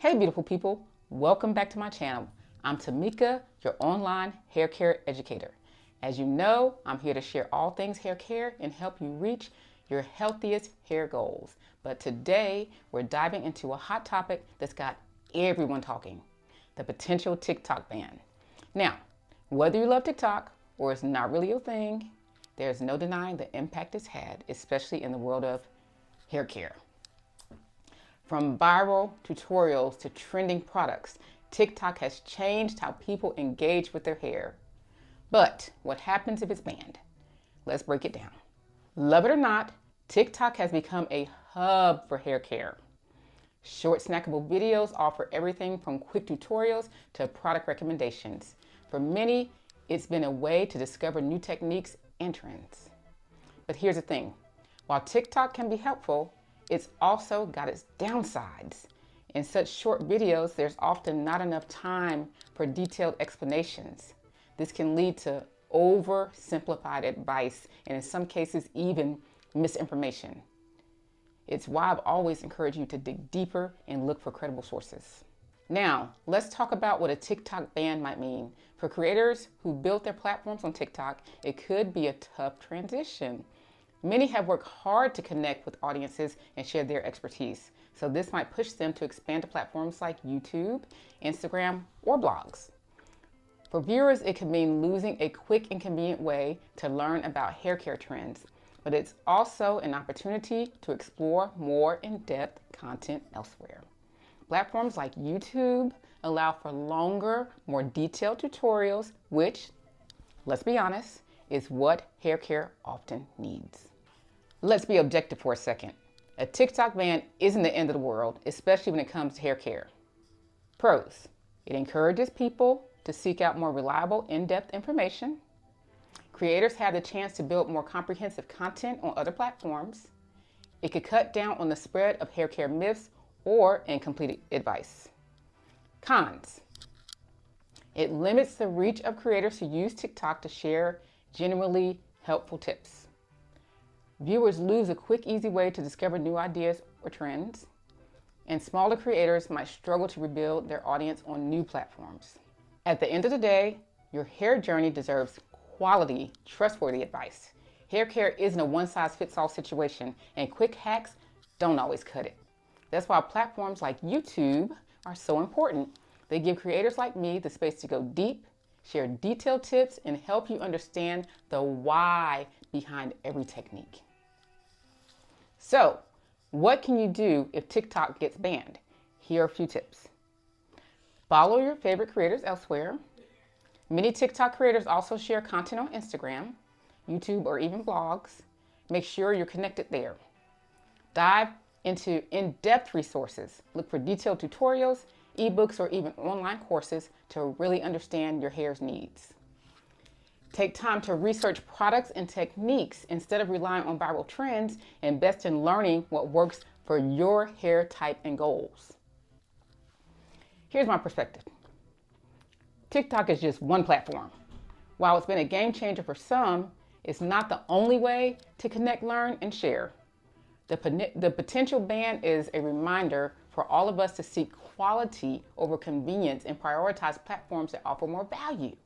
Hey beautiful people, welcome back to my channel. I'm Tamika, your online hair care educator. As you know, I'm here to share all things hair care and help you reach your healthiest hair goals. But today, we're diving into a hot topic that's got everyone talking, the potential TikTok ban. Now, whether you love TikTok or it's not really your thing, there's no denying the impact it's had, especially in the world of hair care. From viral tutorials to trending products, TikTok has changed how people engage with their hair. But what happens if it's banned? Let's break it down. Love it or not, TikTok has become a hub for hair care. Short snackable videos offer everything from quick tutorials to product recommendations. For many, it's been a way to discover new techniques and trends. But here's the thing, while TikTok can be helpful, it's also got its downsides. In such short videos, there's often not enough time for detailed explanations. This can lead to oversimplified advice and in some cases even misinformation. It's why I've always encouraged you to dig deeper and look for credible sources. Now, let's talk about what a TikTok ban might mean. For creators who built their platforms on TikTok, it could be a tough transition. Many have worked hard to connect with audiences and share their expertise, so this might push them to expand to platforms like YouTube, Instagram, or blogs. For viewers, it could mean losing a quick and convenient way to learn about hair care trends, but it's also an opportunity to explore more in-depth content elsewhere. Platforms like YouTube allow for longer, more detailed tutorials, which, let's be honest, is what hair care often needs. Let's be objective for a second. A TikTok ban isn't the end of the world, especially when it comes to hair care. Pros: it encourages people to seek out more reliable, in-depth information. Creators have the chance to build more comprehensive content on other platforms. It could cut down on the spread of hair care myths or incomplete advice. Cons: it limits the reach of creators who use TikTok to share genuinely helpful tips. Viewers lose a quick, easy way to discover new ideas or trends, and smaller creators might struggle to rebuild their audience on new platforms. At the end of the day, your hair journey deserves quality, trustworthy advice. Hair care isn't a one-size-fits-all situation, and quick hacks don't always cut it. That's why platforms like YouTube are so important. They give creators like me the space to go deep, share detailed tips, and help you understand the why behind every technique. So, what can you do if TikTok gets banned? Here are a few tips. Follow your favorite creators elsewhere. Many TikTok creators also share content on Instagram, YouTube, or even blogs. Make sure you're connected there. Dive into in-depth resources. Look for detailed tutorials, eBooks, or even online courses to really understand your hair's needs. Take time to research products and techniques instead of relying on viral trends. Invest in learning what works for your hair type and goals. Here's my perspective. TikTok is just one platform. While it's been a game changer for some, it's not the only way to connect, learn, and share. The potential ban is a reminder for all of us to seek quality over convenience and prioritize platforms that offer more value.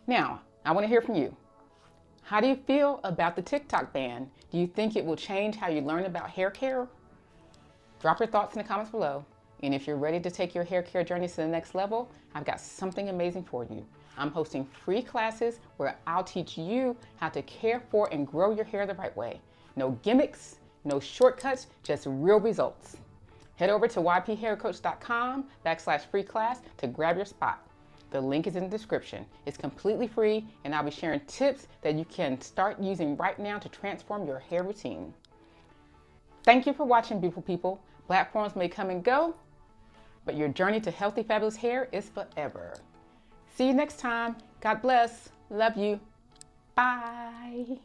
Now, I want to hear from you. How do you feel about the TikTok ban? Do you think it will change how you learn about hair care? Drop your thoughts in the comments below. And if you're ready to take your hair care journey to the next level, I've got something amazing for you. I'm hosting free classes where I'll teach you how to care for and grow your hair the right way. No gimmicks, no shortcuts, just real results. Head over to yphaircoach.com/free class to grab your spot. The link is in the description. It's completely free, and I'll be sharing tips that you can start using right now to transform your hair routine. Thank you for watching, beautiful people. Platforms may come and go, but your journey to healthy, fabulous hair is forever. See you next time. God bless. Love you. Bye.